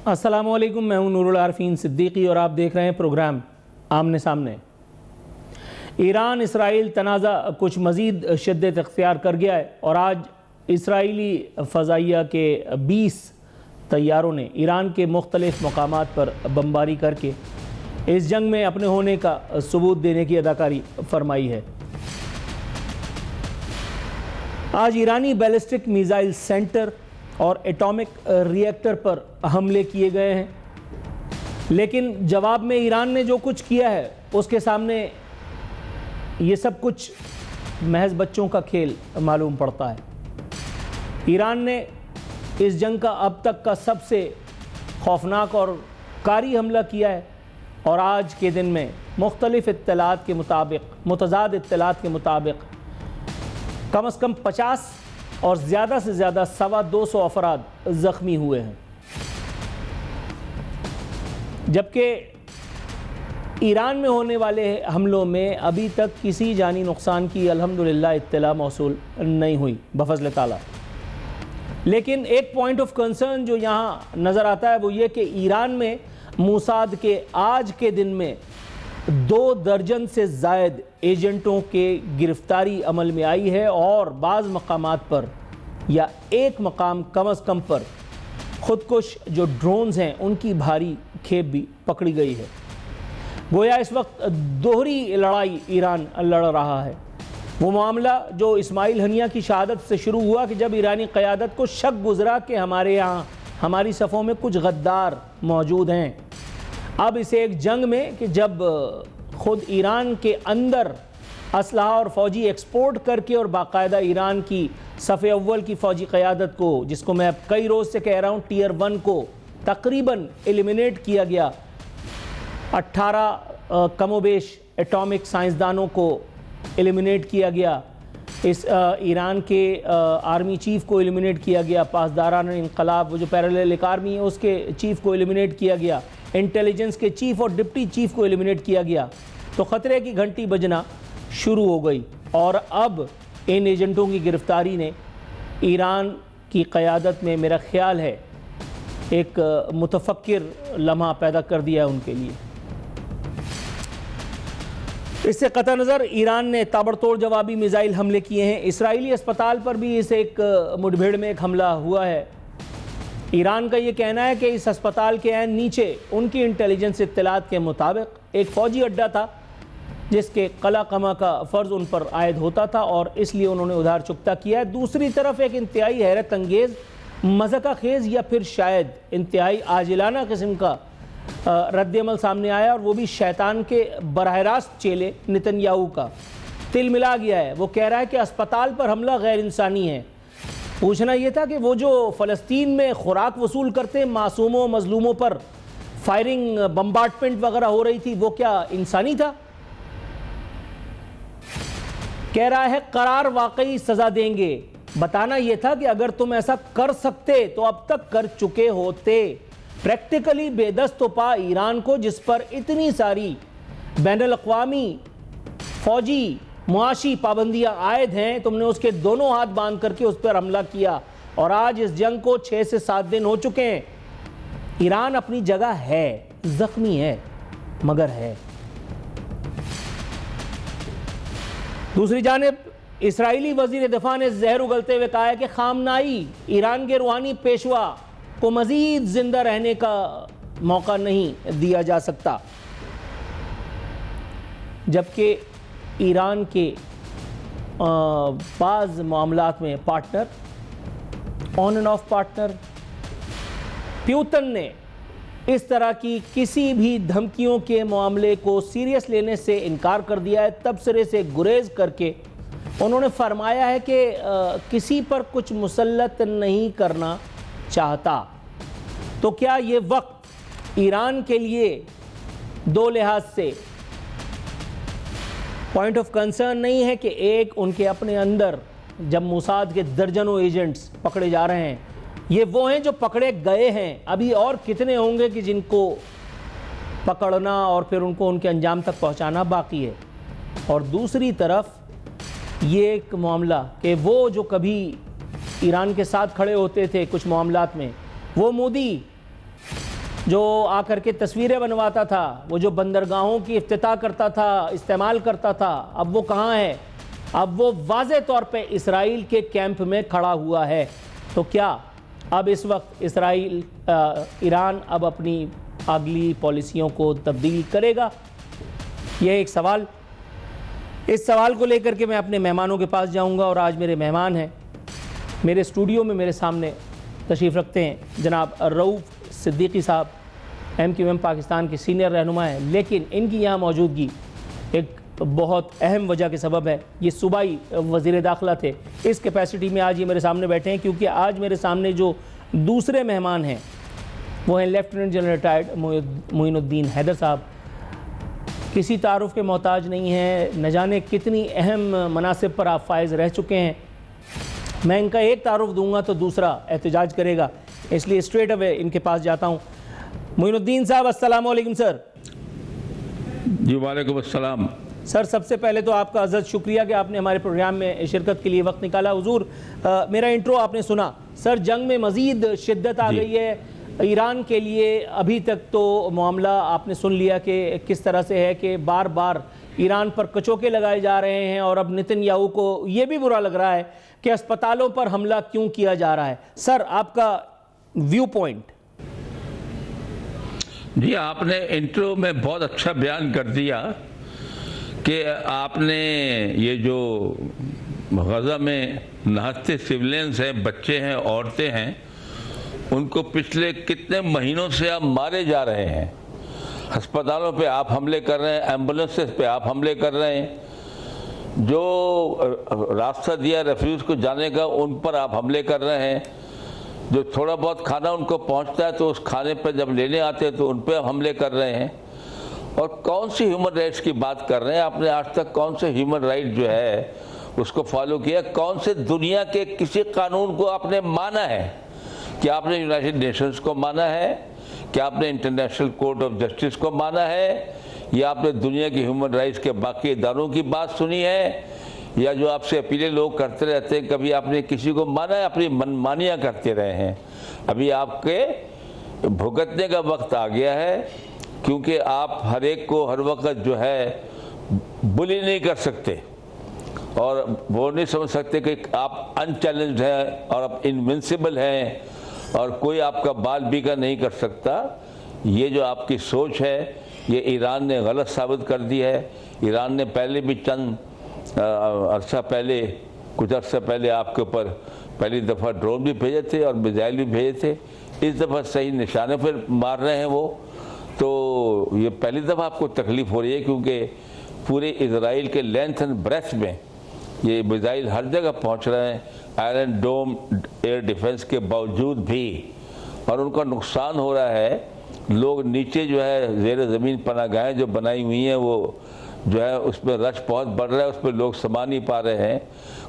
السلام علیکم، میں ہوں نور العارفین صدیقی اور آپ دیکھ رہے ہیں پروگرام آمنے سامنے۔ ایران اسرائیل تنازع کچھ مزید شدت اختیار کر گیا ہے اور آج اسرائیلی فضائیہ کے 20 طیاروں نے ایران کے مختلف مقامات پر بمباری کر کے اس جنگ میں اپنے ہونے کا ثبوت دینے کی اداکاری فرمائی ہے۔ آج ایرانی بیلسٹک میزائل سینٹر اور ایٹامک ری ایکٹر پر حملے کیے گئے ہیں، لیکن جواب میں ایران نے جو کچھ کیا ہے اس کے سامنے یہ سب کچھ محض بچوں کا کھیل معلوم پڑتا ہے۔ ایران نے اس جنگ کا اب تک کا سب سے خوفناک اور کاری حملہ کیا ہے اور آج کے دن میں مختلف اطلاعات کے مطابق متضاد اطلاعات کے مطابق کم از کم 50 اور زیادہ سے زیادہ 250 افراد زخمی ہوئے ہیں، جبکہ ایران میں ہونے والے حملوں میں ابھی تک کسی جانی نقصان کی الحمدللہ اطلاع موصول نہیں ہوئی بفضل تعالیٰ۔ لیکن ایک پوائنٹ آف کنسرن جو یہاں نظر آتا ہے وہ یہ کہ ایران میں موساد کے آج کے دن میں 2 درجن سے زائد ایجنٹوں کے گرفتاری عمل میں آئی ہے اور بعض مقامات پر یا ایک مقام کم از کم پر خودکش جو ڈرونز ہیں ان کی بھاری کھیپ بھی پکڑی گئی ہے۔ گویا اس وقت دوہری لڑائی ایران لڑ رہا ہے۔ وہ معاملہ جو اسماعیل ہنیہ کی شہادت سے شروع ہوا کہ جب ایرانی قیادت کو شک گزرا کہ ہمارے یہاں ہماری صفوں میں کچھ غدار موجود ہیں، اب اسے ایک جنگ میں کہ جب خود ایران کے اندر اسلحہ اور فوجی ایکسپورٹ کر کے اور باقاعدہ ایران کی صف اول کی فوجی قیادت کو، جس کو میں کئی روز سے کہہ رہا ہوں ٹیئر 1 کو تقریباً ایلیمینیٹ کیا گیا، 18 کم و بیش ایٹامک سائنسدانوں کو ایلیمینیٹ کیا گیا، اس ایران کے آرمی چیف کو ایلیمینیٹ کیا گیا، پاسداران انقلاب وہ جو پیرالل آرمی ہے اس کے چیف کو ایلیمینیٹ کیا گیا، انٹیلیجنس کے چیف اور ڈپٹی چیف کو ایلیمینیٹ کیا گیا، تو خطرے کی گھنٹی بجنا شروع ہو گئی اور اب ان ایجنٹوں کی گرفتاری نے ایران کی قیادت میں میرا خیال ہے ایک متفکر لمحہ پیدا کر دیا ہے ان کے لیے۔ اس سے قطع نظر ایران نے تابڑتوڑ جوابی میزائل حملے کیے ہیں۔ اسرائیلی اسپتال پر بھی اس ایک مڈبھیڑ میں ایک حملہ ہوا ہے۔ ایران کا یہ کہنا ہے کہ اس اسپتال کے عین نیچے ان کی انٹیلیجنس اطلاعات کے مطابق ایک فوجی اڈہ تھا جس کے قلع قمع کا فرض ان پر عائد ہوتا تھا اور اس لیے انہوں نے ادھار چکتا کیا ہے۔ دوسری طرف ایک انتہائی حیرت انگیز، مضحکہ خیز یا پھر شاید انتہائی عاجلانہ قسم کا رد عمل سامنے آیا اور وہ بھی شیطان کے براہ راست چیلے نتن یاہو کا۔ تل ملا گیا ہے، وہ کہہ رہا ہے کہ اسپتال پر حملہ غیر انسانی ہے۔ پوچھنا یہ تھا کہ وہ جو فلسطین میں خوراک وصول کرتے معصوموں مظلوموں پر فائرنگ بمبارڈمنٹ وغیرہ ہو رہی تھی وہ کیا انسانی تھا؟ کہہ رہا ہے قرار واقعی سزا دیں گے، بتانا یہ تھا کہ اگر تم ایسا کر سکتے تو اب تک کر چکے ہوتے۔ پریکٹیکلی بے دست و پا ایران کو جس پر اتنی ساری بین الاقوامی فوجی معاشی پابندیاں عائد ہیں، تم نے اس کے دونوں ہاتھ باندھ کر کے اس پر حملہ کیا اور آج اس جنگ کو 6 سے 7 دن ہو چکے ہیں۔ ایران اپنی جگہ ہے، زخمی ہے مگر ہے۔ دوسری جانب اسرائیلی وزیر دفاع نے زہر اگلتے ہوئے کہا ہے کہ خامنائی ایران کے روحانی پیشوا کو مزید زندہ رہنے کا موقع نہیں دیا جا سکتا، جبکہ ایران کے بعض معاملات میں partner on and off partner Putin نے اس طرح کی کسی بھی دھمکیوں کے معاملے کو سیریس لینے سے انکار کر دیا ہے۔ تبصرے سے گریز کر کے انہوں نے فرمایا ہے کہ کسی پر کچھ مسلط نہیں کرنا چاہتا۔ تو کیا یہ وقت ایران کے لیے 2 لحاظ سے پوائنٹ آف کنسرن نہیں ہے کہ ایک ان کے اپنے اندر جب موساد کے درجنوں ایجنٹس پکڑے جا رہے ہیں، یہ وہ ہیں جو پکڑے گئے ہیں، ابھی اور کتنے ہوں گے کہ جن کو پکڑنا اور پھر ان کو ان کے انجام تک پہنچانا باقی ہے۔ اور دوسری طرف یہ ایک معاملہ کہ وہ جو کبھی ایران کے ساتھ کھڑے ہوتے تھے کچھ معاملات میں، وہ مودی جو آ کر کے تصویریں بنواتا تھا، وہ جو بندرگاہوں کی افتتاح کرتا تھا، استعمال کرتا تھا، اب وہ کہاں ہے؟ اب وہ واضح طور پہ اسرائیل کے کیمپ میں کھڑا ہوا ہے۔ تو کیا اب اس وقت ایران اب اپنی اگلی پالیسیوں کو تبدیل کرے گا؟ یہ ایک سوال۔ اس سوال کو لے کر کے میں اپنے مہمانوں کے پاس جاؤں گا، اور آج میرے مہمان ہیں، میرے اسٹوڈیو میں میرے سامنے تشریف رکھتے ہیں جناب رؤوف صدیقی صاحب، MQM پاکستان کے سینئر رہنما ہیں، لیکن ان کی یہاں موجودگی ایک بہت اہم وجہ کے سبب ہے۔ یہ صوبائی وزیر داخلہ تھے، اس کیپیسٹی میں آج یہ میرے سامنے بیٹھے ہیں، کیونکہ آج میرے سامنے جو دوسرے مہمان ہیں وہ ہیں لیفٹیننٹ جنرل ریٹائرڈ معین الدین حیدر صاحب۔ کسی تعارف کے محتاج نہیں ہیں، نہ جانے کتنی اہم مناصب پر آپ فائز رہ چکے ہیں۔ میں ان کا ایک تعارف دوں گا تو دوسرا احتجاج کرے گا، اس لیے اسٹریٹ اوے ان کے پاس جاتا ہوں۔ معین الدین صاحب السلام علیکم سر۔ جی وعلیکم السلام۔ سر سب سے پہلے تو آپ کا عزت شکریہ کہ آپ نے ہمارے پروگرام میں شرکت کے لیے وقت نکالا۔ حضور میرا انٹرو آپ نے سنا، سر جنگ میں مزید شدت آ گئی ہے ایران کے لیے۔ ابھی تک تو معاملہ آپ نے سن لیا کہ کس طرح سے ہے کہ بار بار ایران پر کچوکے لگائے جا رہے ہیں، اور اب نتن یاہو کو یہ بھی برا لگ رہا ہے کہ اسپتالوں پر حملہ کیوں کیا جا رہا ہے۔ سر آپ کا ویو پوائنٹ۔ جی آپ نے انٹرو میں بہت اچھا بیان کر دیا کہ آپ نے یہ جو غزہ میں نہتے سویلینز ہیں، بچے ہیں، عورتیں ہیں، ان کو پچھلے کتنے مہینوں سے آپ مارے جا رہے ہیں۔ ہسپتالوں پہ آپ حملے کر رہے ہیں، ایمبولینسز پہ آپ حملے کر رہے ہیں، جو راستہ دیا ریفیوز کو جانے کا ان پر آپ حملے کر رہے ہیں، جو تھوڑا بہت کھانا ان کو پہنچتا ہے تو اس کھانے پہ جب لینے آتے ہیں تو ان پہ حملے کر رہے ہیں۔ اور کون سی ہیومن رائٹس کی بات کر رہے ہیں؟ آپ نے آج تک کون سے ہیومن رائٹ جو ہے اس کو فالو کیا؟ کون سے دنیا کے کسی قانون کو آپ نے مانا ہے؟ کیا آپ نے یونائٹڈ نیشنز کو مانا ہے؟ کیا آپ نے انٹرنیشنل کورٹ آف جسٹس کو مانا ہے؟ یا آپ نے دنیا کی ہیومن رائٹس کے باقی اداروں کی بات سنی ہے؟ یا جو آپ سے اپیلیں لوگ کرتے رہتے ہیں، کبھی آپ نے کسی کو مانا ہے؟ اپنی منمانیاں کرتے رہے ہیں۔ ابھی آپ کے بھگتنے کا وقت آ گیا ہے، کیونکہ آپ ہر ایک کو ہر وقت جو ہے بلی نہیں کر سکتے، اور وہ نہیں سمجھ سکتے کہ آپ ان چیلنجڈ ہیں اور آپ انونسیبل ہیں اور کوئی آپ کا بال بیگا نہیں کر سکتا۔ یہ جو آپ کی سوچ ہے یہ ایران نے غلط ثابت کر دی ہے۔ ایران نے پہلے بھی کچھ عرصہ پہلے آپ کے اوپر پہلی دفعہ ڈرون بھی بھیجے تھے اور میزائل بھی بھیجے تھے۔ اس دفعہ صحیح نشانے پر مار رہے ہیں وہ، تو یہ پہلی دفعہ آپ کو تکلیف ہو رہی ہے، کیونکہ پورے اسرائیل کے لینتھ اینڈ بریتھ میں یہ میزائل ہر جگہ پہنچ رہے ہیں، آئرن ڈوم ایئر ڈیفنس کے باوجود بھی، اور ان کا نقصان ہو رہا ہے۔ لوگ نیچے جو ہے زیر زمین پناہ گاہیں جو بنائی ہوئی ہیں وہ جو ہے اس میں رش بہت بڑھ رہا ہے، اس پہ لوگ سما نہیں پا رہے ہیں۔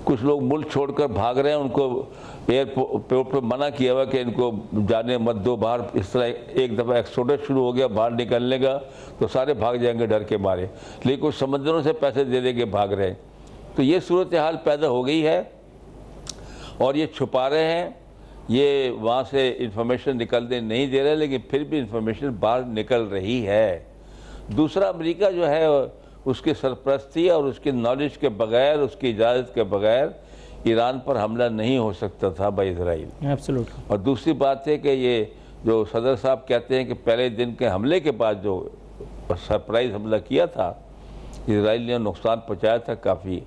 کچھ لوگ ملک چھوڑ کر بھاگ رہے ہیں، ان کو ایئرپورٹ پہ منع کیا ہوا کہ ان کو جانے مت دو باہر۔ اس طرح ایک دفعہ ایکسوڈس شروع ہو گیا باہر نکلنے کا، تو سارے بھاگ جائیں گے ڈر کے مارے، لیکن کچھ سمندروں سے پیسے دے دے کے بھاگ رہے ہیں۔ تو یہ صورتحال پیدا ہو گئی ہے، اور یہ چھپا رہے ہیں، یہ وہاں سے انفارمیشن نکلنے نہیں دے رہے، لیکن پھر بھی انفارمیشن باہر نکل رہی ہے۔ دوسرا، امریکہ جو ہے اس کی سرپرستی اور اس کی نالج کے بغیر، اس کی اجازت کے بغیر ایران پر حملہ نہیں ہو سکتا تھا بائی اسرائیل۔ اور دوسری بات ہے کہ یہ جو صدر صاحب کہتے ہیں کہ پہلے دن کے حملے کے بعد جو سرپرائز حملہ کیا تھا، اسرائیل نے نقصان پہنچایا تھا کافی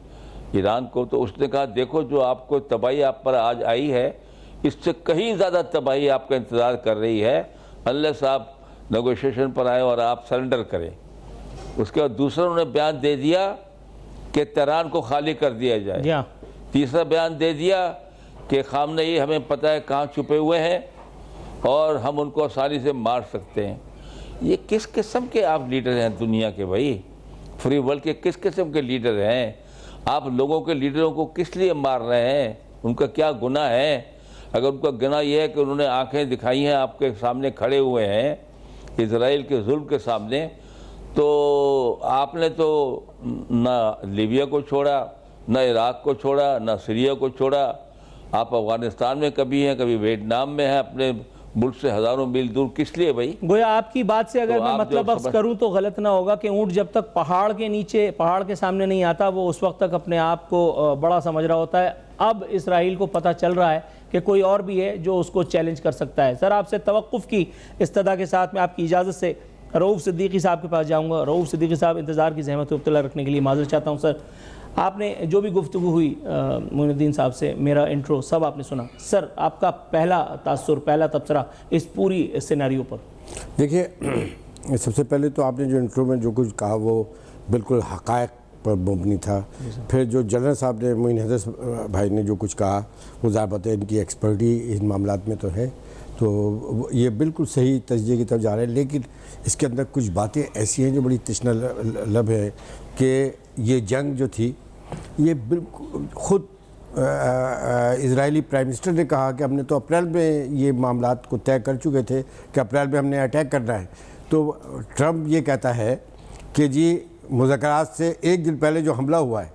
ایران کو، تو اس نے کہا دیکھو جو آپ کو تباہی آپ پر آج آئی ہے، اس سے کہیں زیادہ تباہی آپ کا انتظار کر رہی ہے، انلیس آپ نیگوشیشن پر آئیں اور آپ سرنڈر کریں۔ اس کے بعد دوسروں نے بیان دے دیا کہ تہران کو خالی کر دیا جائے۔ تیسرا بیان دے دیا کہ خامنئی ہمیں پتہ ہے کہاں چھپے ہوئے ہیں اور ہم ان کو آسانی سے مار سکتے ہیں۔ یہ کس قسم کے آپ لیڈر ہیں دنیا کے؟ بھائی فری ورلڈ کے کس قسم کے لیڈر ہیں آپ؟ لوگوں کے لیڈروں کو کس لیے مار رہے ہیں؟ ان کا کیا گناہ ہے؟ اگر ان کا گناہ یہ ہے کہ انہوں نے آنکھیں دکھائی ہیں، آپ کے سامنے کھڑے ہوئے ہیں اسرائیل کے ظلم کے سامنے، تو آپ نے تو نہ لیبیا کو چھوڑا، نہ عراق کو چھوڑا، نہ سیریا کو چھوڑا۔ آپ افغانستان میں کبھی ہیں، کبھی ویتنام میں ہیں اپنے ملک سے ہزاروں میل دور کس لیے بھائی؟ گویا آپ کی بات سے اگر تو میں آپ مطلب جو اخذ کروں تو غلط نہ ہوگا کہ اونٹ جب تک پہاڑ کے نیچے، پہاڑ کے سامنے نہیں آتا وہ اس وقت تک اپنے آپ کو بڑا سمجھ رہا ہوتا ہے. اب اسرائیل کو پتہ چل رہا ہے کہ کوئی اور بھی ہے جو اس کو چیلنج کر سکتا ہے. سر آپ سے توقف کی استدعا کے ساتھ میں آپ کی اجازت سے رؤوف صدیقی صاحب کے پاس جاؤں گا. رؤوف صدیقی صاحب انتظار کی زحمت مبتلا رکھنے کے لیے معذرت چاہتا ہوں. سر آپ نے جو بھی گفتگو ہوئی معین الدین صاحب سے، میرا انٹرو سب آپ نے سنا. سر آپ کا پہلا تاثر، پہلا تبصرہ اس پوری سیناریو پر؟ دیکھیے، سب سے پہلے تو آپ نے جو انٹرو میں جو کچھ کہا وہ بالکل حقائق پر مبنی تھا. پھر جو جنرل صاحب نے، معین حیدر بھائی نے جو کچھ کہا وہ ظاہر بات ہے ان کی ایکسپرٹی ان معاملات میں تو ہے، تو یہ بالکل صحیح تجزیے کی طرف جا رہے ہیں. لیکن اس کے اندر کچھ باتیں ایسی ہیں جو بڑی تشنہ لب ہے کہ یہ جنگ جو تھی یہ بالکل خود اسرائیلی پرائم منسٹر نے کہا کہ ہم نے تو اپریل میں یہ معاملات کو طے کر چکے تھے کہ اپریل میں ہم نے اٹیک کرنا ہے. تو ٹرمپ یہ کہتا ہے کہ جی مذاکرات سے ایک دن پہلے جو حملہ ہوا ہے،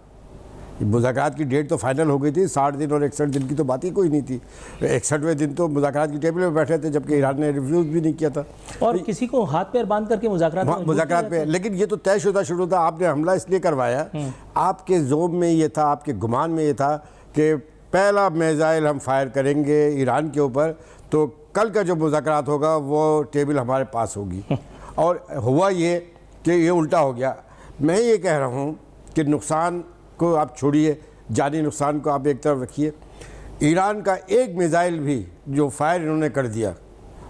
مذاکرات کی ڈیٹ تو فائنل ہو گئی تھی، 60 دن اور 61 دن کی تو بات ہی کوئی نہیں تھی. 61ویں دن تو مذاکرات کی ٹیبل پہ بیٹھے تھے جبکہ ایران نے ریفیوز بھی نہیں کیا تھا. اور کسی کو ہاتھ پیر باندھ کر کے مذاکرات پہ، لیکن یہ تو طے شدہ شروع تھا. آپ نے حملہ اس لیے کروایا، آپ کے ذوب میں یہ تھا، آپ کے گمان میں یہ تھا کہ پہلا میزائل ہم فائر کریں گے ایران کے اوپر تو کل کا جو مذاکرات ہوگا وہ ٹیبل ہمارے پاس ہوگی. اور ہوا یہ کہ یہ الٹا ہو گیا. میں یہ کہہ رہا ہوں کہ نقصان کو آپ چھوڑیے، جانی نقصان کو آپ ایک طرف رکھیے. ایران کا ایک میزائل بھی جو فائر انہوں نے کر دیا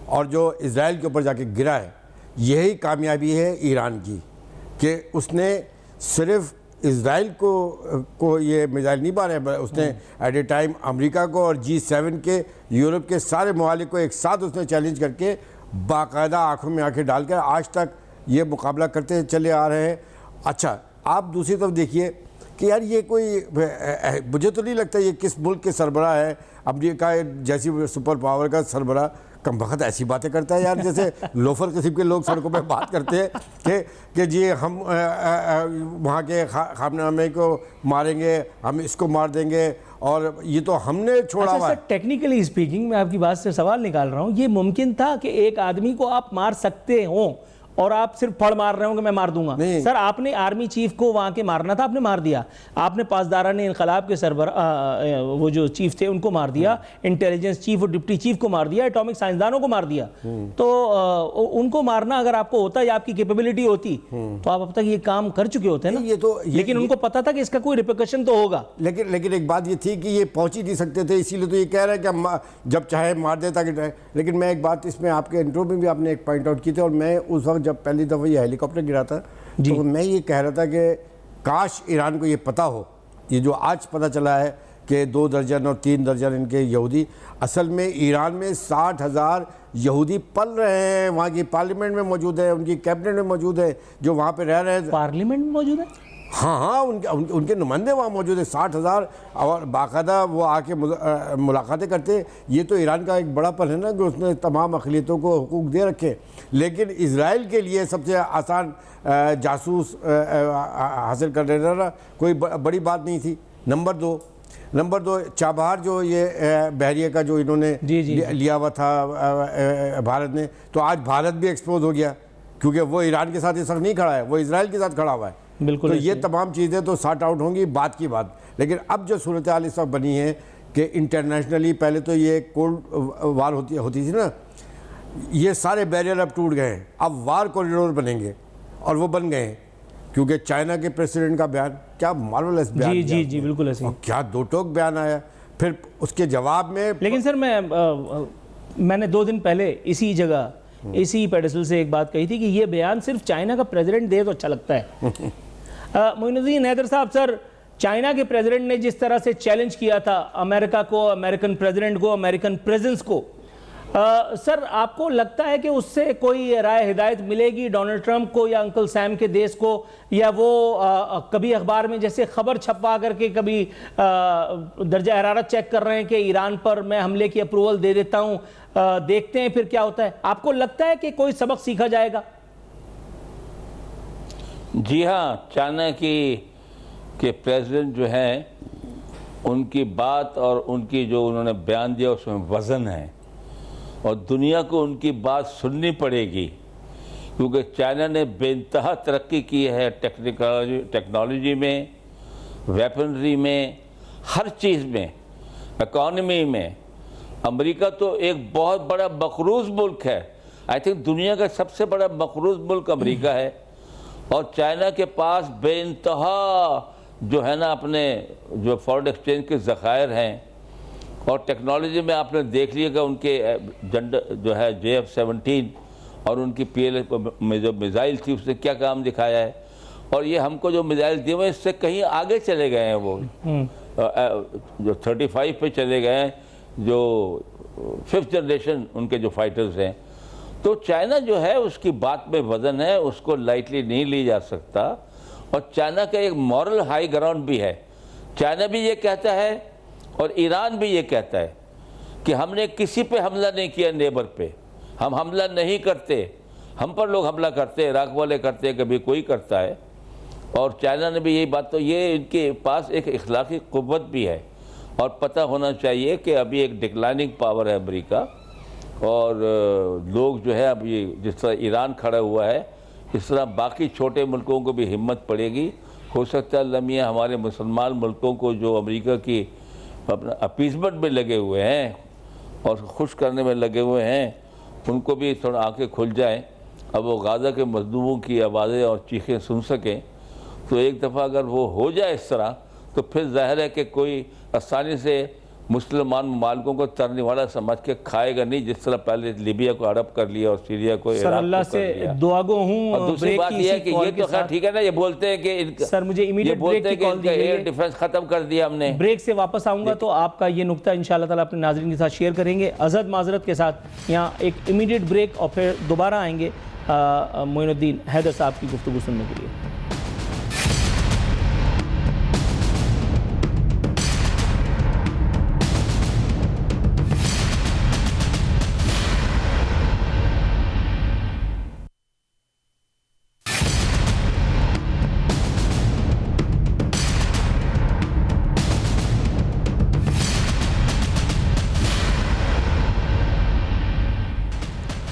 اور جو اسرائیل کے اوپر جا کے گرا ہے، یہی کامیابی ہے ایران کی کہ اس نے صرف اسرائیل کو یہ میزائل نہیں مارے، اس نے ایٹ اے ٹائم امریکہ کو اور G7 کے، یورپ کے سارے ممالک کو ایک ساتھ اس نے چیلنج کر کے باقاعدہ آنکھوں میں آنکھیں ڈال کر آج تک یہ مقابلہ کرتے چلے آ رہے ہیں. اچھا، آپ دوسری طرف دیکھیے کہ یار یہ کوئی، مجھے تو نہیں لگتا یہ کس ملک کے سربراہ ہے، امریکہ جیسی سپر پاور کا سربراہ کم بخت ایسی باتیں کرتا ہے یار، جیسے لوفر قسم کے لوگ سڑکوں پہ بات کرتے ہیں کہ جی ہم وہاں کے خامنہ نامے کو ماریں گے، ہم اس کو مار دیں گے، اور یہ تو ہم نے چھوڑا ہوا ہے. ٹیکنیکلی اسپیکنگ میں آپ کی بات سے سوال نکال رہا ہوں، یہ ممکن تھا کہ ایک آدمی کو آپ مار سکتے ہوں اور آپ صرف پھڑ مار رہے ہوں کہ میں مار دوں گا؟ سر آپ نے آرمی چیف کو وہاں کے مارنا تھا، آپ نے مار دیا. آپ نے پاسداران انقلاب کے سربراہ وہ جو چیف تھے ان کو مار دیا، انٹیلیجنس چیف اور ڈپٹی چیف کو مار دیا، ایٹامک سائنسدانوں کو مار دیا. تو ان کو مارنا اگر آپ کو ہوتا یا آپ کی کیپیبلٹی ہوتی تو آپ اب تک یہ کام کر چکے ہوتے نا. لیکن ان کو پتا تھا کہ اس کا کوئی ریپیکشن تو ہوگا. لیکن ایک بات یہ تھی کہ یہ پہنچ ہی نہیں سکتے تھے، اسی لیے تو یہ کہہ رہے ہیں کہ ہم جب چاہے مار دیتا کہ. لیکن میں ایک بات اس میں آپ کے انٹرو میں بھی آپ نے ایک پوائنٹ آؤٹ کی تھی، اور میں اس وقت جب پہلی دفعہ یہ ہیلی کاپٹر گرا تھا تو میں یہ کہہ رہا تھا کہ کاش ایران کو یہ پتا ہو، یہ جو آج پتا چلا ہے کہ 2 درجن اور 3 درجن ان کے یہودی، اصل میں ایران میں 60,000 یہودی پل رہے ہیں، وہاں کی پارلیمنٹ میں موجود ہے، ان کی کیبنٹ میں موجود ہے، جو وہاں پہ رہ رہے ہیں. پارلیمنٹ میں موجود ہے؟ ہاں، ان کے نمائندے وہاں موجود ہیں 60,000، اور باقاعدہ وہ آ کے ملاقاتیں کرتے. یہ تو ایران کا ایک بڑا پن ہے نا کہ اس نے تمام اقلیتوں کو حقوق دے رکھے. لیکن اسرائیل کے لیے سب سے آسان جاسوس حاصل کر لینا کوئی بڑی بات نہیں تھی. نمبر دو چابہار جو یہ بحریہ کا جو انہوں نے لیا ہوا تھا بھارت نے، تو آج بھارت بھی ایکسپوز ہو گیا کیونکہ وہ ایران کے ساتھ اس وقت نہیں کھڑا ہے، وہ اسرائیل کے ساتھ کھڑا ہوا ہے. بالکل. تو یہ تمام چیزیں تو سارٹ آؤٹ ہوں گی بات کی بات. لیکن اب جو صورتحال اس وقت بنی ہے کہ انٹرنیشنلی پہلے تو یہ کولڈ وار ہوتی تھی نا، یہ سارے بیریئر اب ٹوٹ گئے ہیں. اب وار کوریڈور بنیں گے اور وہ بن گئے ہیں کیونکہ چائنا کے پریسیڈنٹ کا بیان کیا مارولس بیان. جی بالکل ایسے. کیا دو ٹوک بیان آیا. پھر اس کے جواب میں لیکن سر میں نے 2 دن پہلے اسی جگہ اسی پیڈسل سے ایک بات کہی تھی کہ یہ بیان صرف چائنا کا پریزیڈنٹ دے تو اچھا لگتا ہے. معین الدین حیدر صاحب، سر چائنا کے پریزیڈنٹ نے جس طرح سے چیلنج کیا تھا امریکہ کو، امریکن پریزیڈنٹ کو، امریکن پریزنس کو، سر آپ کو لگتا ہے کہ اس سے کوئی رائے ہدایت ملے گی ڈونلڈ ٹرمپ کو یا انکل سیم کے دیس کو، یا وہ کبھی اخبار میں جیسے خبر چھپا کر کے کبھی درجہ حرارت چیک کر رہے ہیں کہ ایران پر میں حملے کی اپروول دے دیتا ہوں، دیکھتے ہیں پھر کیا ہوتا ہے. آپ کو لگتا ہے کہ کوئی سبق سیکھا جائے گا؟ جی ہاں، چائنا کے پریزیڈنٹ جو ہیں ان کی بات اور ان کی جو انہوں نے بیان دیا اس میں وزن ہے. اور دنیا کو ان کی بات سننی پڑے گی، کیونکہ چائنا نے بے انتہا ترقی کی ہے ٹیکنالوجی میں، ویپنری میں، ہر چیز میں، اکانومی میں۔ امریکہ تو ایک بہت بڑا مقروض ملک ہے، آئی تھنک دنیا کا سب سے بڑا مقروض ملک امریکہ ہے، اور چائنا کے پاس بے انتہا جو ہے نا اپنے جو فورن ایکسچینج کے ذخائر ہیں، اور ٹیکنالوجی میں آپ نے دیکھ لیا کہ ان کے جو ہے JF-17 اور ان کی PLA میں جو میزائل تھی اس نے کیا کام دکھایا ہے، اور یہ ہم کو جو میزائل دیے ہوئے اس سے کہیں آگے چلے گئے ہیں، وہ جو 35 پہ چلے گئے ہیں، جو 5th جنریشن ان کے جو فائٹرز ہیں۔ تو چائنا جو ہے اس کی بات میں وزن ہے، اس کو لائٹلی نہیں لی جا سکتا، اور چائنا کا ایک مورل ہائی گراؤنڈ بھی ہے۔ چائنا بھی یہ کہتا ہے اور ایران بھی یہ کہتا ہے کہ ہم نے کسی پہ حملہ نہیں کیا، نیبر پہ ہم حملہ نہیں کرتے، ہم پر لوگ حملہ کرتے ہیں، عراق والے کرتے ہیں، کبھی کوئی کرتا ہے، اور چائنا نے بھی یہی بات، تو یہ ان کے پاس ایک اخلاقی قوت بھی ہے، اور پتہ ہونا چاہیے کہ ابھی ایک ڈکلائننگ پاور ہے امریکہ، اور لوگ جو ہے اب یہ جس طرح ایران کھڑا ہوا ہے اس طرح باقی چھوٹے ملکوں کو بھی ہمت پڑے گی۔ ہو سکتا ہے اللہ میاں ہمارے مسلمان ملکوں کو جو امریکہ کی اپنا اپیزمنٹ میں لگے ہوئے ہیں اور خوش کرنے میں لگے ہوئے ہیں، ان کو بھی تھوڑا آنکھیں کھل جائیں، اب وہ غزہ کے مظلوموں کی آوازیں اور چیخیں سن سکیں، تو ایک دفعہ اگر وہ ہو جائے اس طرح تو پھر ظاہر ہے کہ کوئی آسانی سے مسلمان ممالکوں کو ترنے والا سمجھ کے کھائے گا نہیں، جس طرح پہلے لیبیا کو ہڑپ کر لیا اور سیریا کو سر اللہ سے دعا گو ہوں۔ اور دوسری بات یہ ہے کہ یہ تو خیر ٹھیک ہے نا، یہ بولتے ہیں کہ سر مجھے امیڈیٹ بریک کی کال دی گئی ہے، ایئر ڈیفنس ختم کر دیا ہم نے۔ بریک سے واپس آؤں گا تو آپ کا یہ نقطہ انشاءاللہ تعالیٰ اپنے ناظرین کے ساتھ شیئر کریں گے ازحد معذرت کے ساتھ۔ یہاں ایک امیڈیٹ بریک اور پھر دوبارہ آئیں گے معین الدین حیدر صاحب کی گفتگو سننے کے لیے۔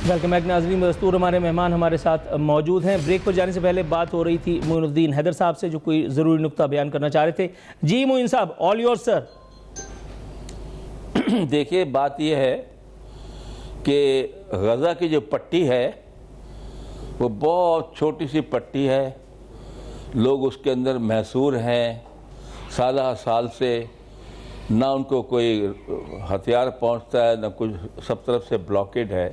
ویلکم بیک ناظرین، بدستور ہمارے مہمان ہمارے ساتھ موجود ہیں۔ بریک پر جانے سے پہلے بات ہو رہی تھی معین الدین حیدر صاحب سے جو کوئی ضروری نقطہ بیان کرنا چاہ رہے تھے۔ جی معین صاحب، آل یور سر۔ دیکھیے بات یہ ہے کہ غزہ کی جو پٹی ہے وہ بہت چھوٹی سی پٹی ہے، لوگ اس کے اندر محصور ہیں سالہ سال سے، نہ ان کو کوئی ہتھیار پہنچتا ہے، نہ کچھ، سب طرف سے بلاکیڈ ہے،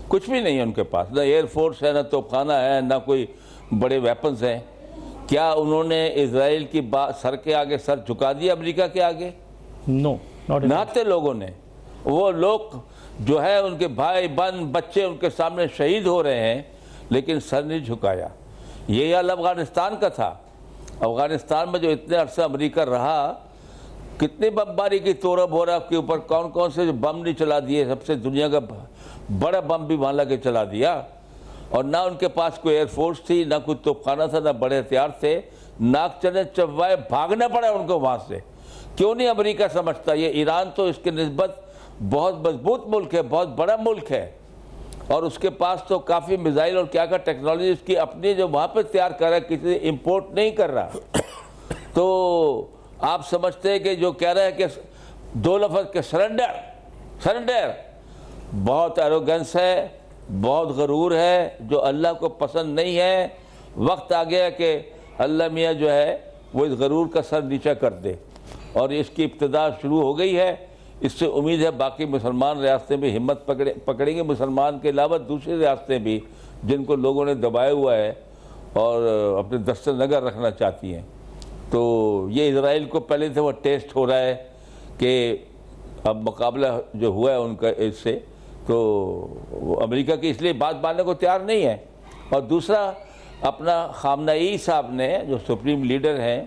کچھ بھی نہیں ہے ان کے پاس، نہ ایئر فورس ہے، نہ توپخانہ ہے، نہ کوئی بڑے ویپنز ہیں۔ کیا انہوں نے اسرائیل کی سر کے آگے سر جھکا دیا امریکہ کے آگے؟ نو، نہتے لوگوں نے، وہ لوگ جو ہے ان کے بھائی بہن بچے ان کے سامنے شہید ہو رہے ہیں لیکن سر نہیں جھکایا۔ یہ حال افغانستان کا تھا۔ افغانستان میں جو اتنے عرصہ امریکہ رہا، کتنی بمباری کی تورب ہو رہا ہے کے اوپر، کون کون سے جو بم نہیں چلا دیے، سب سے دنیا کا بڑا بم بھی وہاں لگے چلا دیا، اور نہ ان کے پاس کوئی ایئر فورس تھی، نہ کوئی توپخانہ تھا، نہ بڑے ہتھیار تھے، ناک چنے چبوائے بھاگنا پڑا ان کو وہاں سے۔ کیوں نہیں امریکہ سمجھتا؟ یہ ایران تو اس کے نسبت بہت مضبوط ملک ہے، بہت بڑا ملک ہے، اور اس کے پاس تو کافی میزائل اور کیا ٹیکنالوجی اس کی اپنی جو وہاں پہ تیار کر رہا ہے، کسی امپورٹ نہیں کر رہا۔ تو آپ سمجھتے ہیں کہ جو کہہ رہا ہے کہ دو لفظ کے سرنڈر، بہت ایروگنس ہے، بہت غرور ہے، جو اللہ کو پسند نہیں ہے۔ وقت آ گیا کہ اللہ میاں جو ہے وہ اس غرور کا سر نیچا کر دے، اور اس کی ابتدا شروع ہو گئی ہے۔ اس سے امید ہے باقی مسلمان ریاستیں بھی ہمت پکڑیں گے، مسلمان کے علاوہ دوسری ریاستیں بھی جن کو لوگوں نے دبایا ہوا ہے اور اپنے دست نگر رکھنا چاہتی ہیں۔ تو یہ اسرائیل کو پہلے سے وہ ٹیسٹ ہو رہا ہے کہ اب مقابلہ جو ہوا ہے ان کا اس سے، تو امریکہ کی اس لیے بات ماننے کو تیار نہیں ہے۔ اور دوسرا، اپنا خامنئی صاحب نے جو سپریم لیڈر ہیں،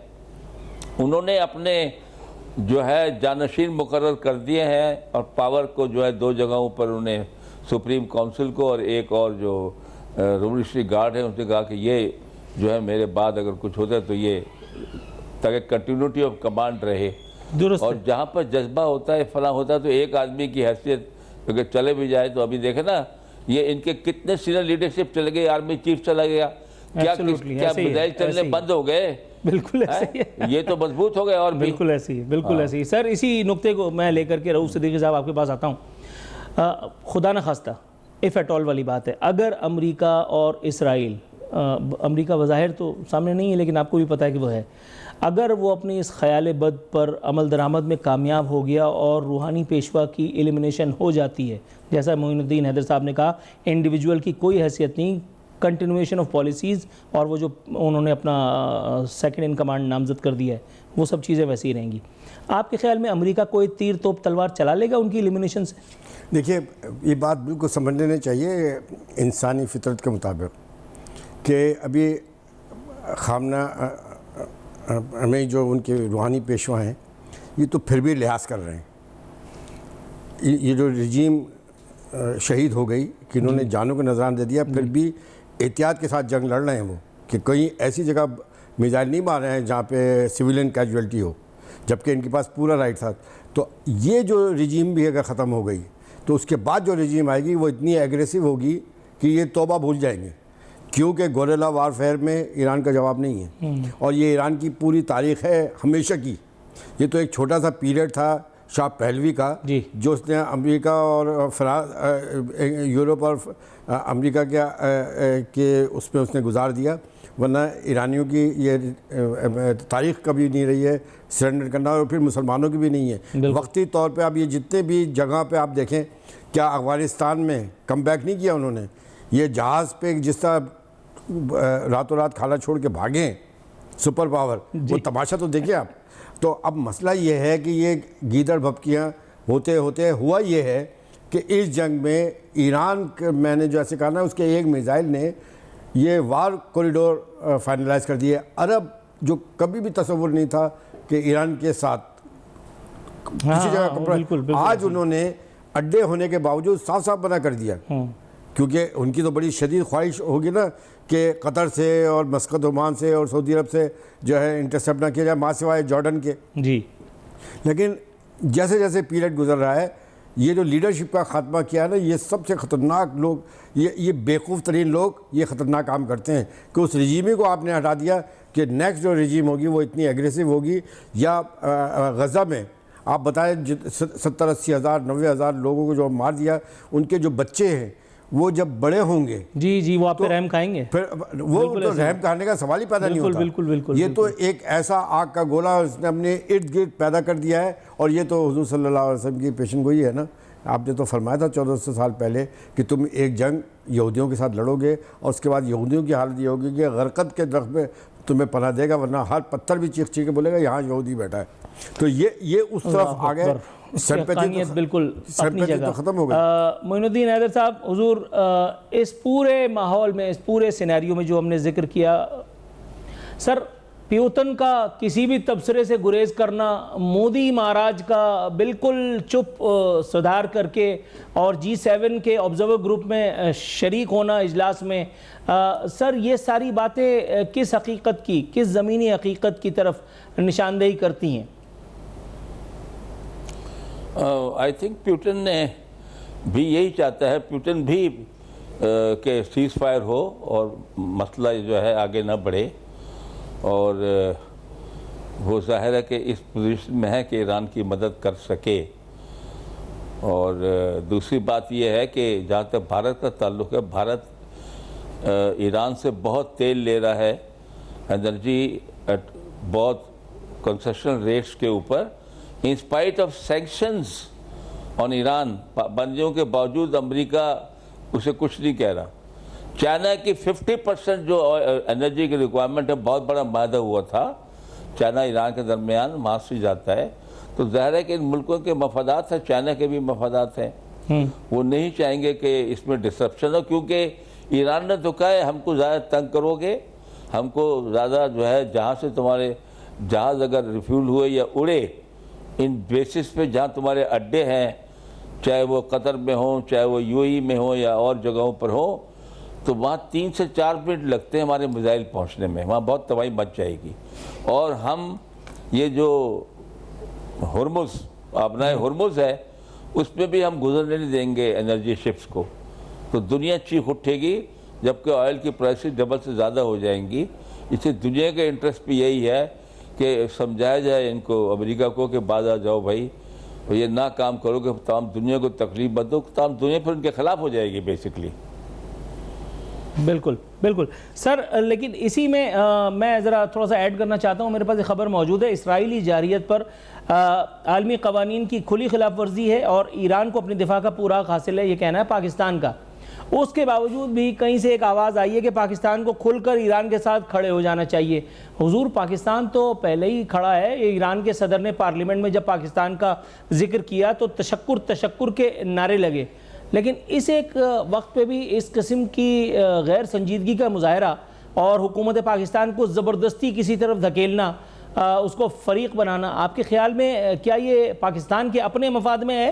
انہوں نے اپنے جو ہے جانشین مقرر کر دیے ہیں، اور پاور کو جو ہے دو جگہوں پر انہیں سپریم کونسل کو اور ایک اور جو ریولیوشنری گارڈ ہے اس نے کہا کہ یہ جو ہے میرے بعد اگر کچھ ہوتا ہے تو یہ تاکہ کنٹینیوٹی آف کمانڈ رہے، اور جہاں پر جذبہ ہوتا ہے فلاں ہوتا ہے تو ایک آدمی کی حیثیت اگر چلے بھی جائے تو ابھی دیکھیں نا یہ ان کے کتنے سینئر لیڈرشپ چلے گئے, آرمی چیف چلا گیا, کیا میزائل چلنے بند ہو گئے, بالکل ایسے ہی ہے, یہ تو مضبوط ہو گئے. اور بالکل ایسے ہی, بالکل ایسے ہی. سر اسی نقطے کو میں لے کر کے رؤوف صدیقی صاحب آپ کے پاس آتا ہوں. خدا نہ خواستہ اف ایٹ آل والی بات ہے, اگر امریکہ اور اسرائیل, امریکہ بظاہر تو سامنے نہیں ہے لیکن آپ کو بھی پتہ ہے کہ وہ ہے, اگر وہ اپنی اس خیال بد پر عمل درآمد میں کامیاب ہو گیا اور روحانی پیشوا کی ایلیمنیشن ہو جاتی ہے, جیسا معین الدین حیدر صاحب نے کہا, انڈیویجول کی کوئی حیثیت نہیں, کنٹینویشن آف پالیسیز اور وہ جو انہوں نے اپنا سیکنڈ ان کمانڈ نامزد کر دیا ہے, وہ سب چیزیں ویسی رہیں گی. آپ کے خیال میں امریکہ کوئی تیر توپ تلوار چلا لے گا ان کی ایلیمنیشن سے؟ دیکھیے یہ بات بالکل سمجھ لینا چاہیے انسانی فطرت کے مطابق کہ ابھی خامنہ ہمیں جو ان کے روحانی پیشوا ہیں یہ تو پھر بھی لحاظ کر رہے ہیں. یہ جو رجیم شہید ہو گئی کہ انہوں نے جانوں کو نذرانہ دے دیا, پھر بھی احتیاط کے ساتھ جنگ لڑ رہے ہیں وہ, کہ کہیں ایسی جگہ میزائل نہیں مار رہے ہیں جہاں پہ سویلین کیجویلٹی ہو, جبکہ ان کے پاس پورا رائٹ تھا. تو یہ جو رجیم بھی اگر ختم ہو گئی تو اس کے بعد جو رجیم آئے گی وہ اتنی ایگریسو ہوگی کہ یہ توبہ بھول جائیں گے, کیونکہ گوریلا وارفیئر میں ایران کا جواب نہیں ہے, اور یہ ایران کی پوری تاریخ ہے ہمیشہ کی. یہ تو ایک چھوٹا سا پیریڈ تھا شاہ پہلوی کا جو اس نے امریکہ اور یورپ اور امریکہ کے اس میں اس نے گزار دیا, ورنہ ایرانیوں کی یہ تاریخ کبھی نہیں رہی ہے سرنڈر کرنا, اور پھر مسلمانوں کی بھی نہیں ہے. وقتی طور پہ اب یہ جتنے بھی جگہ پہ آپ دیکھیں, کیا افغانستان میں کم بیک نہیں کیا انہوں نے, یہ جہاز پہ جس طرح راتوں رات کھانا چھوڑ کے بھاگیں سپر پاور, وہ تماشا تو دیکھیں آپ. تو اب مسئلہ یہ ہے کہ یہ گیدڑ بھپکیاں ہوتے ہوتے ہوا یہ ہے کہ اس جنگ میں ایران, میں نے جو ایسے کہا نا, اس کے ایک میزائل نے یہ وار کوریڈور فائنلائز کر دیے. عرب جو کبھی بھی تصور نہیں تھا کہ ایران کے ساتھ کسی جگہ, آج انہوں نے اڈے ہونے کے باوجود صاف صاف منع کر دیا, کیونکہ ان کی تو بڑی شدید خواہش ہوگی نا کہ قطر سے اور مسقط عمان سے اور سعودی عرب سے جو ہے انٹرسیپٹ نہ کیا جائے, ماں سوائے جارڈن کے. جی لیکن جیسے جیسے پیریڈ گزر رہا ہے, یہ جو لیڈرشپ کا خاتمہ کیا ہے نا, یہ سب سے خطرناک لوگ, یہ بیوقوف ترین لوگ یہ خطرناک کام کرتے ہیں کہ اس رجیم کو آپ نے ہٹا دیا کہ نیکسٹ جو رجیم ہوگی وہ اتنی ایگریسو ہوگی. یا غزہ میں آپ بتائیں 70-80 ہزار 90 ہزار لوگوں کو جو مار دیا, ان کے جو بچے ہیں وہ جب بڑے ہوں گے جی وہ آپ پہ رحم کھائیں گے, پھر وہ تو رحم کھانے کا سوال ہی پیدا نہیں ہوتا. بالکل یہ تو ایک ایسا آگ کا گولہ اس نے اپنے ارد گرد پیدا کر دیا ہے, اور یہ تو حضور صلی اللہ علیہ وسلم کی پیشن گوئی ہے نا. آپ نے تو فرمایا تھا 1400 سال پہلے کہ تم ایک جنگ یہودیوں کے ساتھ لڑو گے, اور اس کے بعد یہودیوں کی حالت یہ ہوگی کہ غرقت کے درخت پہ تمہیں پناہ دے گا, ورنہ ہر پتھر بھی چیخ چیخ کے بولے گا یہاں یہودی بیٹھا ہے. تو یہ اس طرف آ گئے, حقانیت بالکل اپنی جگہ ختم ہو گئی. معین الدین حیدر صاحب, حضور اس پورے ماحول میں, اس پورے سینیریو میں جو ہم نے ذکر کیا, سر پیوتن کا کسی بھی تبصرے سے گریز کرنا, مودی مہاراج کا بالکل چپ صدار کر کے اور G7 کے آبزرور گروپ میں شریک ہونا اجلاس میں, سر یہ ساری باتیں کس حقیقت کی, کس زمینی حقیقت کی طرف نشاندہی کرتی ہیں؟ آئی تھنک پیوٹن نے بھی یہی چاہتا ہے, پیوٹن بھی کہ سیز فائر ہو اور مسئلہ جو ہے آگے نہ بڑھے, اور وہ ظاہر ہے کہ اس پوزیشن میں ہے کہ ایران کی مدد کر سکے. اور دوسری بات یہ ہے کہ جہاں تک بھارت کا تعلق ہے, بھارت ایران سے بہت تیل لے رہا ہے, انرجی بہت کنسیشن ریٹس کے اوپر, ان اسپائٹ آف سینکشنز آن ایران, پابندیوں کے باوجود امریکہ اسے کچھ نہیں کہہ رہا. چائنا کی 50% جو انرجی کی ریکوائرمنٹ ہے, بہت بڑا معاہدہ ہوا تھا چائنا ایران کے درمیان, وہاں سے جاتا ہے. تو ظاہر ہے کہ ان ملکوں کے مفادات ہیں, چائنا کے بھی مفادات ہیں, وہ نہیں چاہیں گے کہ اس میں ڈسرپشن ہو, کیونکہ ایران نے تو کہا ہے ہم کو زیادہ تنگ کرو گے, ہم کو زیادہ جو ہے جہاں سے تمہارے جہاز اگر ریفیول ہوئے یا اڑے, ان بیسس پہ جہاں تمہارے اڈے ہیں, چاہے وہ قطر میں ہوں, چاہے وہ UAE میں ہوں یا اور جگہوں پر ہوں, تو وہاں 3 سے 4 منٹ لگتے ہیں ہمارے میزائل پہنچنے میں, وہاں بہت تباہی مچ جائے گی. اور ہم یہ جو ہرمز, آبنائے ہرمز ہے, اس پہ بھی ہم گزرنے نہیں دیں گے انرجی شپس کو. تو دنیا چیخ اٹھے گی جبکہ آئل کی پرائسز ڈبل سے زیادہ ہو جائیں گی. اس سے دنیا کا انٹرسٹ بھی یہی ہے کہ سمجھایا جائے ان کو، امریکہ کو، کہ باز آ جاؤ بھائی، یہ نہ کام کرو کہ تمام دنیا کو تکلیف مت دو. تمام دنیا پھر ان کے خلاف ہو جائے گی بیسکلی. بالکل بالکل سر. لیکن اسی میں میں ذرا تھوڑا سا ایڈ کرنا چاہتا ہوں. میرے پاس ایک خبر موجود ہے، اسرائیلی جارحیت پر عالمی قوانین کی کھلی خلاف ورزی ہے اور ایران کو اپنی دفاع کا پورا حق حاصل ہے، یہ کہنا ہے پاکستان کا. اس کے باوجود بھی کہیں سے ایک آواز آئی ہے کہ پاکستان کو کھل کر ایران کے ساتھ کھڑے ہو جانا چاہیے. حضور پاکستان تو پہلے ہی کھڑا ہے. ایران کے صدر نے پارلیمنٹ میں جب پاکستان کا ذکر کیا تو تشکر کے نعرے لگے. لیکن اس ایک وقت پہ بھی اس قسم کی غیر سنجیدگی کا مظاہرہ اور حکومت پاکستان کو زبردستی کسی طرف دھکیلنا، اس کو فریق بنانا، آپ کے خیال میں کیا یہ پاکستان کے اپنے مفاد میں ہے؟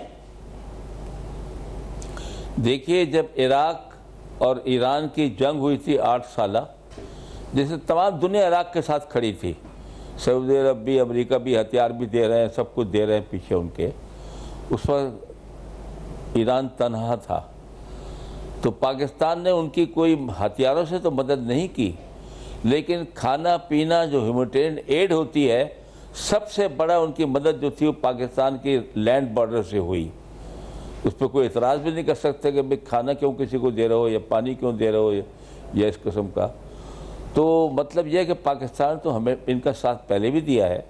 دیکھیے، جب عراق اور ایران کی جنگ ہوئی تھی 8 سالہ، جیسے تمام دنیا عراق کے ساتھ کھڑی تھی، سعودی عرب بھی، امریکہ بھی ہتھیار بھی دے رہے ہیں، سب کچھ دے رہے ہیں پیچھے ان کے. اس وقت ایران تنہا تھا، تو پاکستان نے ان کی کوئی ہتھیاروں سے تو مدد نہیں کی، لیکن کھانا پینا جو ہیومینیٹیرین ایڈ ہوتی ہے، سب سے بڑا ان کی مدد جو تھی وہ پاکستان کی لینڈ بارڈر سے ہوئی. اس پہ کوئی اعتراض بھی نہیں کر سکتے کہ بھئی کھانا کیوں کسی کو دے رہے ہو یا پانی کیوں دے رہے ہو یا اس قسم کا. تو مطلب یہ ہے کہ پاکستان تو ہمیں ان کا ساتھ پہلے بھی دیا ہے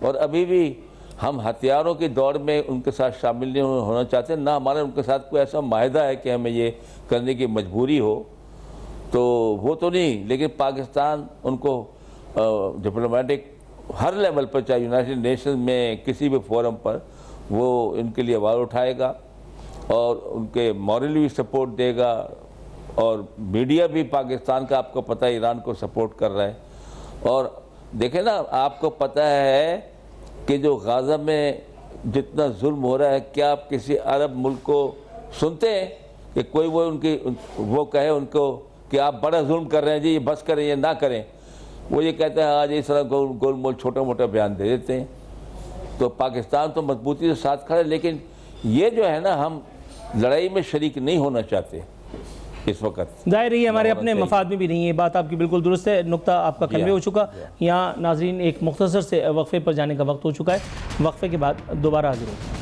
اور ابھی بھی ہم ہتھیاروں کی دوڑ میں ان کے ساتھ شامل نہیں ہونا چاہتے، نہ ہمارا ان کے ساتھ کوئی ایسا معاہدہ ہے کہ ہمیں یہ کرنے کی مجبوری ہو، تو وہ تو نہیں. لیکن پاکستان ان کو ڈپلومیٹک ہر لیول پر، چاہے یونائٹڈ نیشنز میں کسی بھی فورم پر، وہ ان کے لیے آواز اٹھائے گا اور ان کے مورلی بھی سپورٹ دے گا. اور میڈیا بھی پاکستان کا آپ کو پتہ ہے ایران کو سپورٹ کر رہا ہے. اور دیکھیں نا، آپ کو پتہ ہے کہ جو غزہ میں جتنا ظلم ہو رہا ہے، کیا آپ کسی عرب ملک کو سنتے ہیں کہ کوئی وہ کہے ان کو کہ آپ بڑا ظلم کر رہے ہیں جی، یہ بس کریں یہ نہ کریں؟ وہ یہ کہتے ہیں آج اس طرح گول مول چھوٹا موٹا بیان دے دیتے ہیں. تو پاکستان تو مضبوطی سے ساتھ کھڑا ہے، لیکن یہ جو ہے نا، ہم لڑائی میں شریک نہیں ہونا چاہتے اس وقت. ظاہر ہی ہمارے اپنے مفاد میں بھی نہیں ہے. بات آپ کی بالکل درست ہے. نقطہ آپ کا کنوے ہو چکا. یہاں ناظرین ایک مختصر سے وقفے پر جانے کا وقت ہو چکا ہے. وقفے کے بعد دوبارہ حاضر ہوتے ہیں.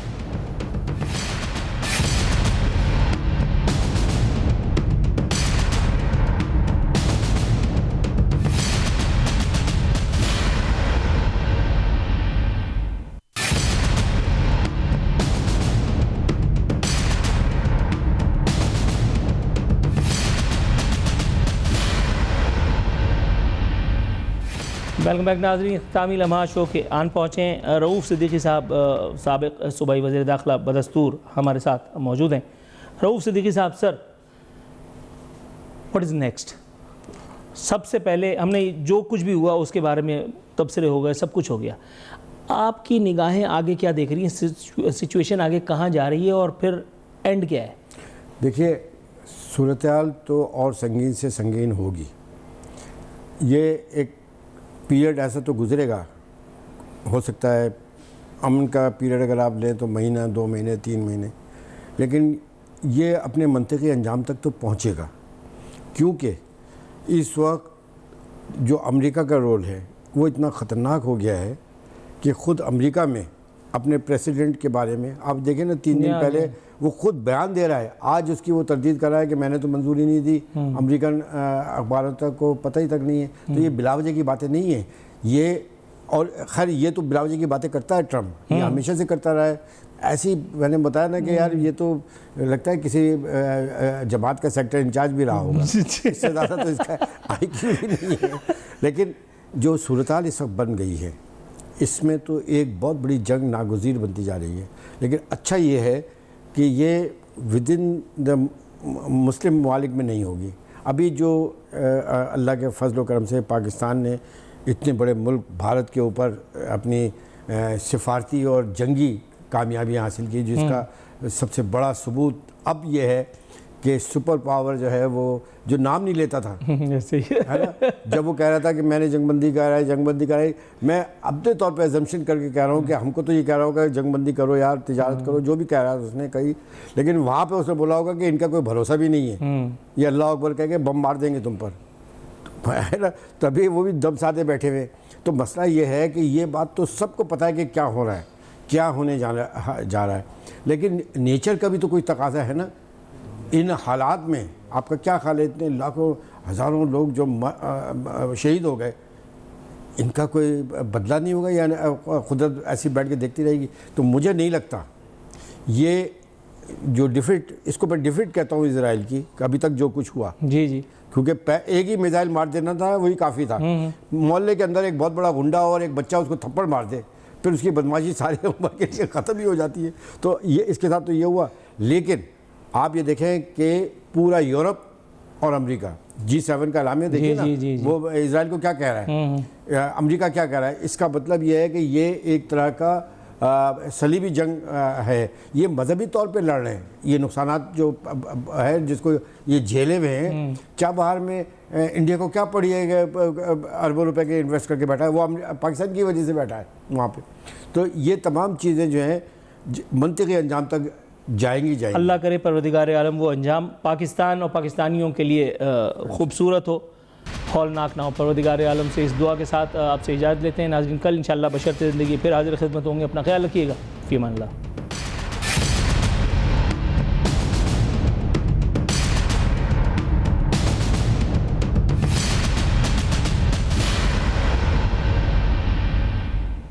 ویلکم بیک ناظرین. اختتامی لمحہ شو کے آن پہنچے ہیں. رؤوف صدیقی صاحب، سابق صوبائی وزیر داخلہ بدستور، ہمارے ساتھ موجود ہیں. رؤوف صدیقی صاحب، سر واٹ از نیکسٹ؟ سب سے پہلے ہم نے جو کچھ بھی ہوا اس کے بارے میں تبصرے ہو گئے، سب کچھ ہو گیا. آپ کی نگاہیں آگے کیا دیکھ رہی ہیں؟ سچویشن آگے کہاں جا رہی ہے اور پھر اینڈ کیا ہے؟ دیکھیے، صورتحال تو اور سنگین سے سنگین ہوگی. یہ ایک پیریڈ ایسا تو گزرے گا، ہو سکتا ہے امن کا پیریڈ اگر آپ لیں تو مہینہ، 2 مہینے، 3 مہینے، لیکن یہ اپنے منطقی انجام تک تو پہنچے گا. کیونکہ اس وقت جو امریکہ کا رول ہے وہ اتنا خطرناک ہو گیا ہے کہ خود امریکہ میں اپنے پریسیڈنٹ کے بارے میں آپ دیکھیں نا، 3 دن پہلے وہ خود بیان دے رہا ہے. آج اس کی وہ تردید کر رہا ہے کہ میں نے تو منظوری نہیں دی، امریکن اخباروں تک کو پتہ ہی تک نہیں ہے. تو یہ بلا وجہ کی باتیں نہیں ہیں یہ. اور خیر، یہ تو بلا وجہ کی باتیں کرتا ہے ٹرمپ، یہ ہمیشہ سے کرتا رہا ہے. ایسی میں نے بتایا نا کہ یار یہ تو لگتا ہے کسی جماعت کا سیکٹر انچارج بھی رہا ہوگا. اس سے زیادہ تو اس کا آئی کیو ہی نہیں ہے. لیکن جو صورتحال اس وقت بن گئی ہے، اس میں تو ایک بہت بڑی جنگ ناگزیر بنتی جا رہی ہے. لیکن اچھا یہ ہے کہ یہ ود ان دا مسلم ممالک میں نہیں ہوگی. ابھی جو اللہ کے فضل و کرم سے پاکستان نے اتنے بڑے ملک بھارت کے اوپر اپنی سفارتی اور جنگی کامیابیاں حاصل کی، جس کا سب سے بڑا ثبوت اب یہ ہے کہ سپر پاور جو ہے وہ جو نام نہیں لیتا تھا ایسے ہی ہے نا، جب وہ کہہ رہا تھا کہ میں نے جنگ بندی کرا ہے، جنگ بندی کرائی، میں اپنے طور پہ ایزمپشن کر کے کہہ رہا ہوں کہ ہم کو تو یہ کہہ رہا ہوگا کہ جنگ بندی کرو یار، تجارت کرو، جو بھی کہہ رہا تھا اس نے کہی، لیکن وہاں پہ اس نے بولا ہوگا کہ ان کا کوئی بھروسہ بھی نہیں ہے، یہ اللہ اکبر کہہ کے بم مار دیں گے تم پر، ہے نا، تبھی وہ بھی دم سادے بیٹھے ہوئے۔ تو مسئلہ یہ ہے کہ یہ بات تو سب کو پتہ ہے کہ کیا ہو رہا ہے، کیا ہونے جا رہا ہے، لیکن نیچر کا بھی تو کوئی تقاضا ہے نا۔ ان حالات میں آپ کا کیا خیال ہے، اتنے لاکھوں ہزاروں لوگ جو شہید ہو گئے، ان کا کوئی بدلہ نہیں ہوگا، یعنی قدرت ایسی بیٹھ کے دیکھتی رہے گی؟ تو مجھے نہیں لگتا یہ جو ڈیفیٹ، اس کو میں ڈیفیٹ کہتا ہوں اسرائیل کی، کہ ابھی تک جو کچھ ہوا، جی جی، کیونکہ ایک ہی میزائل مار دینا تھا وہی کافی تھا، محلے کے اندر ایک بہت بڑا غنڈہ اور ایک بچہ اس کو تھپڑ مار دے، پھر اس کی بدماشی سارے عمر کے لیے ختم ہی ہو جاتی ہے۔ تو یہ اس کے ساتھ تو یہ ہوا، لیکن آپ یہ دیکھیں کہ پورا یورپ اور امریکہ G7 کا اعلامیہ دیکھیں نا، وہ اسرائیل کو کیا کہہ رہا ہے، امریکہ کیا کہہ رہا ہے، اس کا مطلب یہ ہے کہ یہ ایک طرح کا صلیبی جنگ ہے، یہ مذہبی طور پہ لڑ رہے ہیں، یہ نقصانات جو ہے جس کو یہ جھیلے ہوئے ہیں، کیا باہر میں انڈیا کو کیا پڑی ہے کہ اربوں روپے کے انویسٹ کر کے بیٹھا ہے، وہ پاکستان کی وجہ سے بیٹھا ہے وہاں پہ۔ تو یہ تمام چیزیں جو ہیں منطقی انجام تک جائیں گی۔ اللہ کرے پروردگار عالم وہ انجام پاکستان اور پاکستانیوں کے لیے خوبصورت ہو، ہولناک نہ ہو۔ پروردگار عالم سے اس دعا کے ساتھ آپ سے اجازت لیتے ہیں ناظرین، کل انشاءاللہ بشرط زندگی پھر حاضر خدمت ہوں گے، اپنا خیال رکھیے گا، فی امان اللہ۔